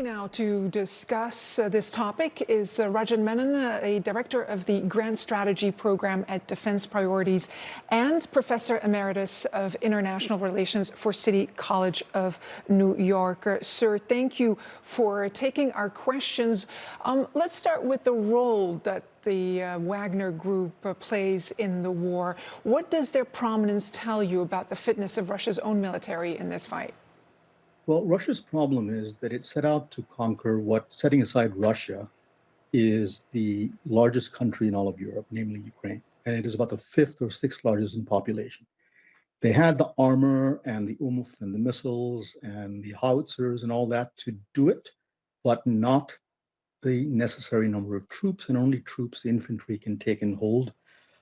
me now to discuss this topic is Rajan Menon, a director of the Grant Strategy Program at Defense Priorities and Professor Emeritus of International Relations for City College of New York. Sir, thank you for taking our questions. Let's start with the role that the Wagner Group plays in the war. What does their prominence tell you about the fitness of Russia's own military in this fight? Well, Russia's problem is that it set out to conquer what, setting aside Russia, is the largest country in all of Europe, namely Ukraine. And it is about the fifth or sixth largest in population. They had the armor and the oomph and the missiles and the howitzers and all that to do it, but not the necessary number of troops, and only troops, the infantry, can take and hold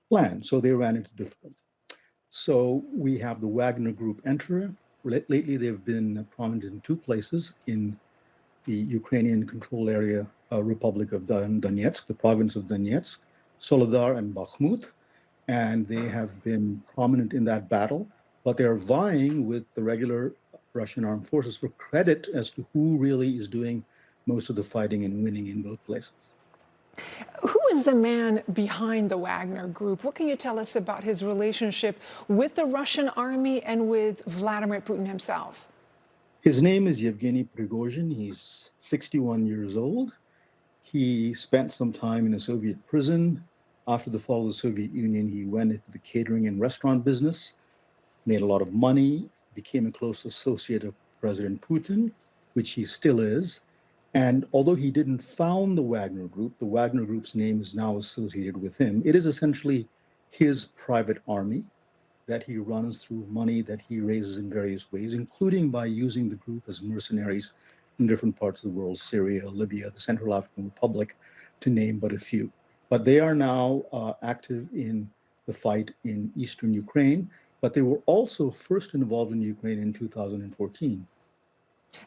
land. So they ran into difficulty. So we have the Wagner Group enter. Lately, they've been prominent in two places: in the Ukrainian control area, Republic of Donetsk, the province of Donetsk, Soledar and Bakhmut, and they have been prominent in that battle, but they are vying with the regular Russian armed forces for credit as to who really is doing most of the fighting and winning in both places. Who is the man behind the Wagner Group? What can you tell us about his relationship with the Russian army and with Vladimir Putin himself? His name is Yevgeny Prigozhin. He's 61 years old. He spent some time in a Soviet prison. After the fall of the Soviet Union, he went into the catering and restaurant business, made a lot of money, became a close associate of President Putin, which he still is. And although he didn't found the Wagner Group's name is now associated with him. It is essentially his private army that he runs through money that he raises in various ways, including by using the group as mercenaries in different parts of the world: Syria, Libya, the Central African Republic, to name but a few. But they are now active in the fight in eastern Ukraine, but they were also first involved in Ukraine in 2014.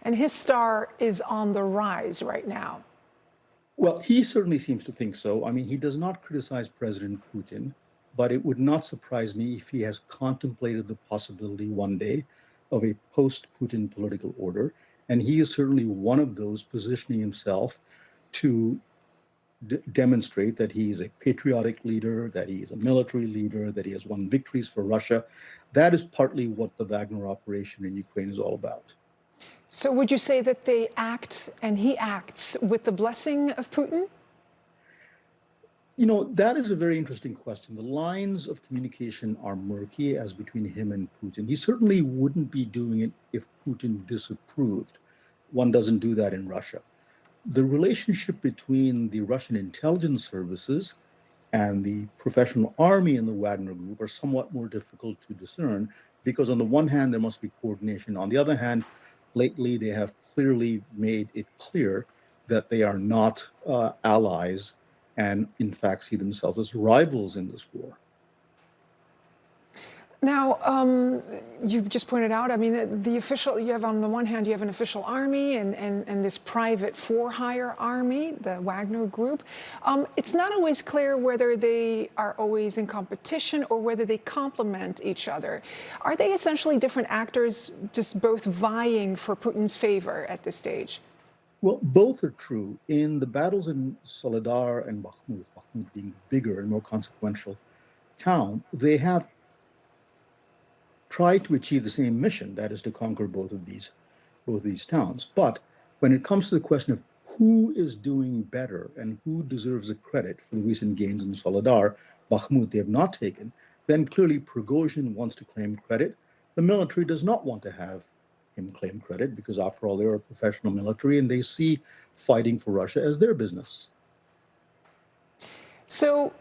And his star is on the rise right now. Well, he certainly seems to think so. I mean, he does not criticize President Putin, but it would not surprise me if he has contemplated the possibility one day of a post-Putin political order. And he is certainly one of those positioning himself to demonstrate that he is a patriotic leader, that he is a military leader, that he has won victories for Russia. That is partly what the Wagner operation in Ukraine is all about. So would you say that they act and he acts with the blessing of Putin? You know, that is a very interesting question. The lines of communication are murky as between him and Putin. He certainly wouldn't be doing it if Putin disapproved. One doesn't do that in Russia. The relationship between the Russian intelligence services and the professional army in the Wagner Group are somewhat more difficult to discern, because on the one hand, there must be coordination. On the other hand, lately, they have clearly made it clear that they are not allies and, in fact, see themselves as rivals in this war. Now, you just pointed out, I mean, the official, you have on the one hand, you have an official army and this private for-hire army, the Wagner Group. It's not always clear whether they are always in competition or whether they complement each other. Are they essentially different actors, just both vying for Putin's favor at this stage? Well, both are true. In the battles in Soledar and Bakhmut, Bakhmut being bigger and more consequential town, they have try to achieve the same mission, that is to conquer both these towns. But when it comes to the question of who is doing better and who deserves the credit for the recent gains in Soledar, Bakhmut they have not taken, then clearly Prigozhin wants to claim credit. The military does not want to have him claim credit because, after all, they're a professional military and they see fighting for Russia as their business. So,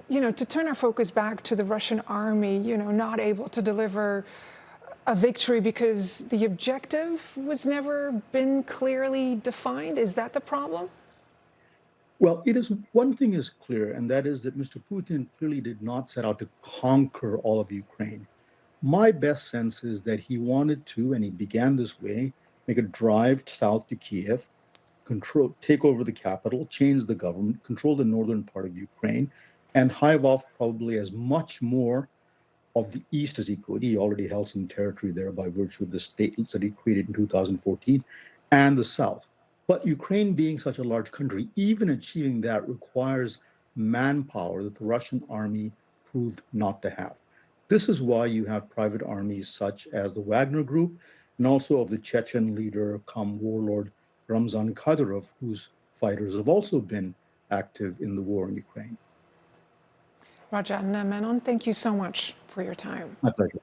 you know, to turn our focus back to the Russian army, you know, not able to deliver a victory because the objective was never been clearly defined. Is that the problem? Well, it is, one thing is clear, and that is that Mr. Putin clearly did not set out to conquer all of Ukraine. My best sense is that he wanted to, and he began this way, make a drive south to Kiev, take over the capital, change the government, control the northern part of Ukraine, and hive off probably as much more of the east as he could. He already held some territory there by virtue of the statelets that he created in 2014, and the south. But Ukraine being such a large country, even achieving that requires manpower that the Russian army proved not to have. This is why you have private armies such as the Wagner group and also of the Chechen leader, come warlord Ramzan Kadyrov, whose fighters have also been active in the war in Ukraine. Rajan Menon, thank you so much for your time. My pleasure.